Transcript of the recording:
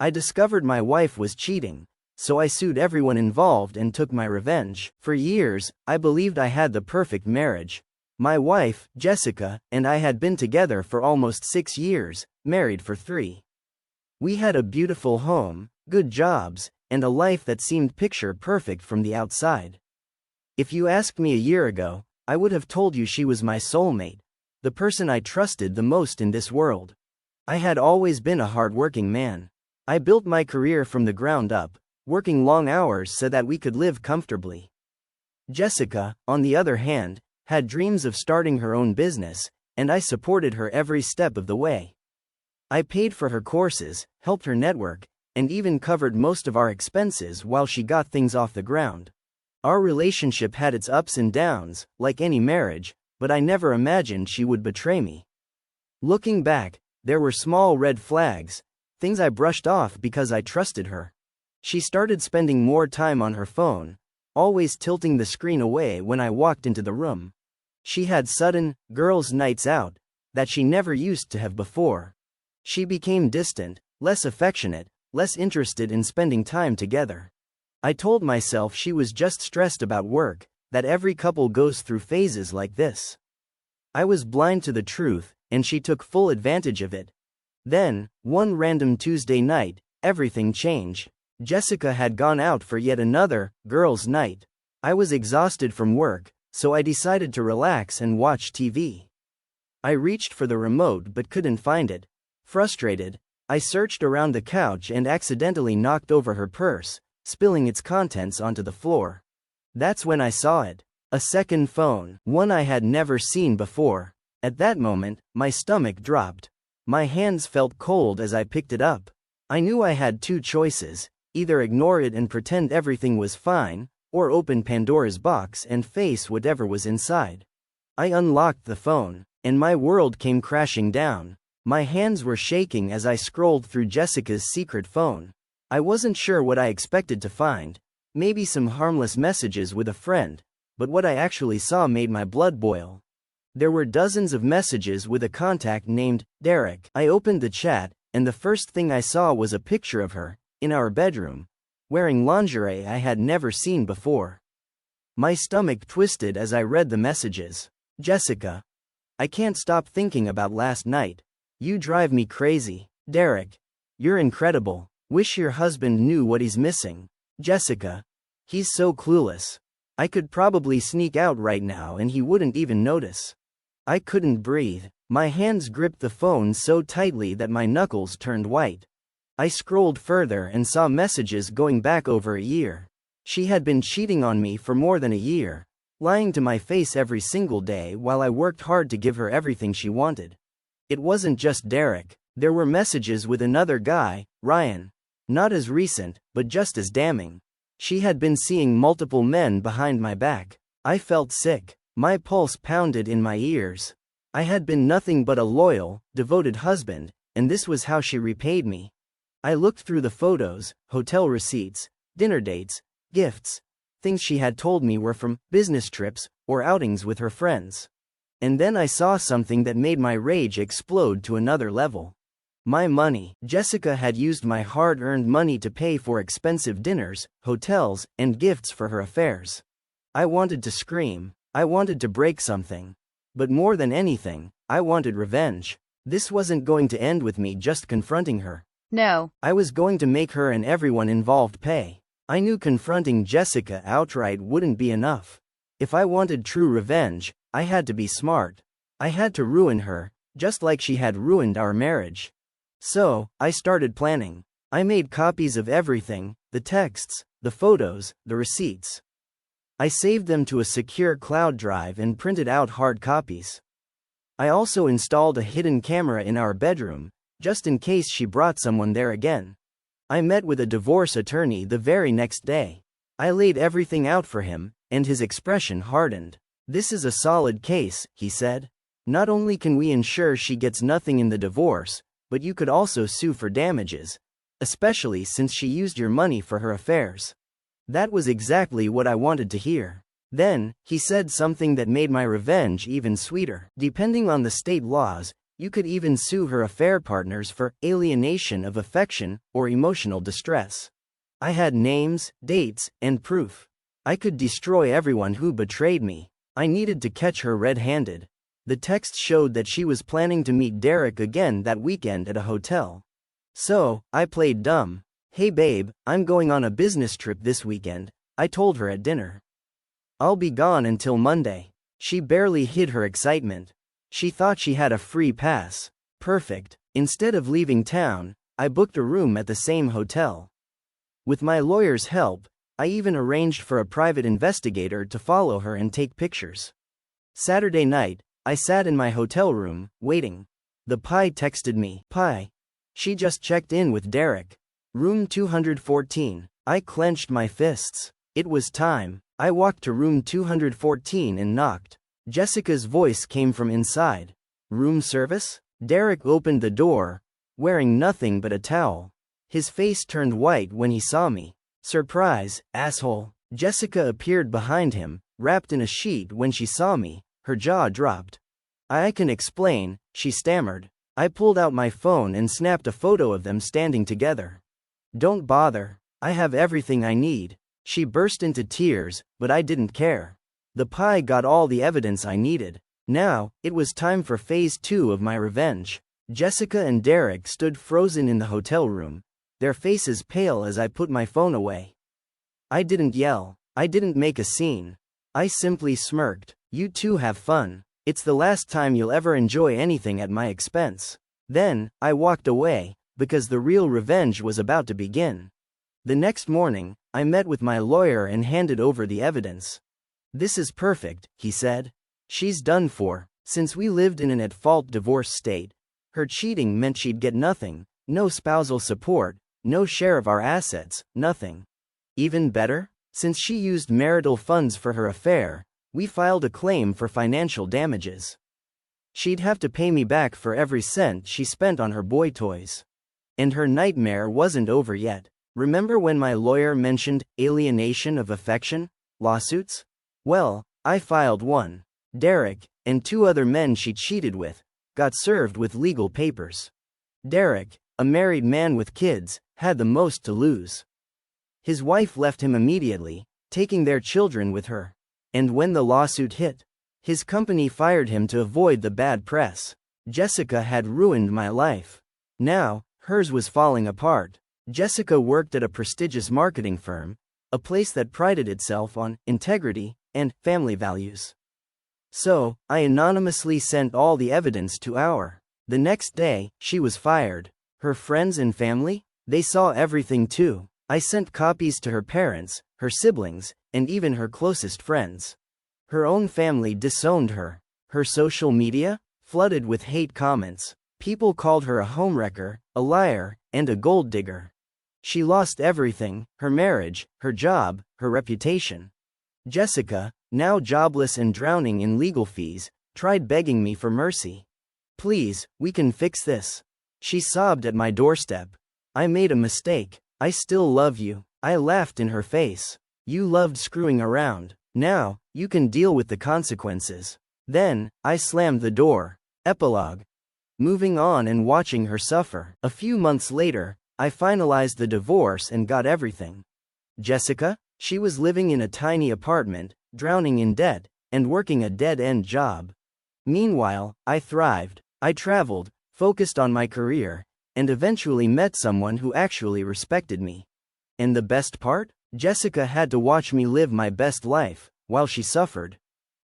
I discovered my wife was cheating, so I sued everyone involved and took my revenge. For years, I believed I had the perfect marriage. My wife, Jessica, and I had been together for almost 6 years, married for 3. We had a beautiful home, good jobs, and a life that seemed picture perfect from the outside. If you asked me a year ago, I would have told you she was my soulmate, the person I trusted the most in this world. I had always been a hard-working man. I built my career from the ground up, working long hours so that we could live comfortably. Jessica, on the other hand, had dreams of starting her own business, and I supported her every step of the way. I paid for her courses, helped her network, and even covered most of our expenses while she got things off the ground. Our relationship had its ups and downs, like any marriage, but I never imagined she would betray me. Looking back, there were small red flags, things I brushed off because I trusted her. She started spending more time on her phone, always tilting the screen away when I walked into the room. She had sudden, girls' nights out, that she never used to have before. She became distant, less affectionate, less interested in spending time together. I told myself she was just stressed about work, that every couple goes through phases like this. I was blind to the truth, and she took full advantage of it. Then, one random Tuesday night, everything changed. Jessica had gone out for yet another girls' night. I was exhausted from work, so I decided to relax and watch TV. I reached for the remote but couldn't find it. Frustrated, I searched around the couch and accidentally knocked over her purse, spilling its contents onto the floor. That's when I saw it. A second phone, one I had never seen before. At that moment, my stomach dropped. My hands felt cold as I picked it up. I knew I had 2 choices, either ignore it and pretend everything was fine, or open Pandora's box and face whatever was inside. I unlocked the phone, and my world came crashing down. My hands were shaking as I scrolled through Jessica's secret phone. I wasn't sure what I expected to find, maybe some harmless messages with a friend, but what I actually saw made my blood boil. There were dozens of messages with a contact named Derek. I opened the chat, and the first thing I saw was a picture of her, in our bedroom, wearing lingerie I had never seen before. My stomach twisted as I read the messages. Jessica, I can't stop thinking about last night. You drive me crazy. Derek, you're incredible. Wish your husband knew what he's missing. Jessica, he's so clueless. I could probably sneak out right now and he wouldn't even notice. I couldn't breathe. My hands gripped the phone so tightly that my knuckles turned white. I scrolled further and saw messages going back over a year. She had been cheating on me for more than a year, lying to my face every single day while I worked hard to give her everything she wanted. It wasn't just Derek. There were messages with another guy, Ryan. Not as recent, but just as damning. She had been seeing multiple men behind my back. I felt sick. My pulse pounded in my ears. I had been nothing but a loyal, devoted husband, and this was how she repaid me. I looked through the photos, hotel receipts, dinner dates, gifts, things she had told me were from business trips or outings with her friends. And then I saw something that made my rage explode to another level. My money. Jessica had used my hard-earned money to pay for expensive dinners, hotels, and gifts for her affairs. I wanted to scream. I wanted to break something. But more than anything, I wanted revenge. This wasn't going to end with me just confronting her. No. I was going to make her and everyone involved pay. I knew confronting Jessica outright wouldn't be enough. If I wanted true revenge, I had to be smart. I had to ruin her, just like she had ruined our marriage. So, I started planning. I made copies of everything, the texts, the photos, the receipts. I saved them to a secure cloud drive and printed out hard copies. I also installed a hidden camera in our bedroom, just in case she brought someone there again. I met with a divorce attorney the very next day. I laid everything out for him, and his expression hardened. "This is a solid case," he said. "Not only can we ensure she gets nothing in the divorce, but you could also sue for damages, especially since she used your money for her affairs." That was exactly what I wanted to hear. Then, he said something that made my revenge even sweeter. "Depending on the state laws, You could even sue her affair partners for alienation of affection or emotional distress. I had names, dates, and proof. I could destroy everyone who betrayed me. I needed to catch her red-handed. The text showed that she was planning to meet Derek again that weekend at a hotel. So, I played dumb. "Hey babe, I'm going on a business trip this weekend," I told her at dinner. "I'll be gone until Monday." She barely hid her excitement. She thought she had a free pass. Perfect. Instead of leaving town, I booked a room at the same hotel. With my lawyer's help, I even arranged for a private investigator to follow her and take pictures. Saturday night, I sat in my hotel room, waiting. The Pi texted me. "Pi. She just checked in with Derek. Room 214. I clenched my fists. It was time. I walked to room 214 and knocked. Jessica's voice came from inside. "Room service?" Derek opened the door, wearing nothing but a towel. His face turned white when he saw me. "Surprise, asshole." Jessica appeared behind him, wrapped in a sheet. When she saw me, her jaw dropped. "I can explain," she stammered. I pulled out my phone and snapped a photo of them standing together. "Don't bother. I have everything I need." She burst into tears, but I didn't care. The Pi got all the evidence I needed. Now, it was time for phase 2 of my revenge. Jessica and Derek stood frozen in the hotel room, their faces pale as I put my phone away. I didn't yell. I didn't make a scene. I simply smirked. "You two have fun. It's the last time you'll ever enjoy anything at my expense." Then, I walked away, because the real revenge was about to begin. The next morning, I met with my lawyer and handed over the evidence. "This is perfect," he said. "She's done for." Since we lived in an at-fault divorce state, her cheating meant she'd get nothing, no spousal support, no share of our assets, nothing. Even better, since she used marital funds for her affair, we filed a claim for financial damages. She'd have to pay me back for every cent she spent on her boy toys. And her nightmare wasn't over yet. Remember when my lawyer mentioned alienation of affection lawsuits? Well, I filed one. Derek, and 2 other men she cheated with, got served with legal papers. Derek, a married man with kids, had the most to lose. His wife left him immediately, taking their children with her. And when the lawsuit hit, his company fired him to avoid the bad press. Jessica had ruined my life. Now, hers was falling apart. Jessica worked at a prestigious marketing firm, a place that prided itself on integrity and family values. So, I anonymously sent all the evidence to our. The next day, she was fired. Her friends and family? They saw everything too. I sent copies to her parents, her siblings, and even her closest friends. Her own family disowned her. Her social media? Flooded with hate comments. People called her a homewrecker, a liar, and a gold digger. She lost everything: her marriage, her job, her reputation. Jessica, now jobless and drowning in legal fees, tried begging me for mercy. "Please, we can fix this." She sobbed at my doorstep. "I made a mistake. I still love you." I laughed in her face. "You loved screwing around. Now, you can deal with the consequences." Then, I slammed the door. Epilogue. Moving on and watching her suffer. A few months later, I finalized the divorce and got everything. Jessica? She was living in a tiny apartment, drowning in debt, and working a dead-end job. Meanwhile, I thrived. I traveled, focused on my career, and eventually met someone who actually respected me. And the best part? Jessica had to watch me live my best life, while she suffered.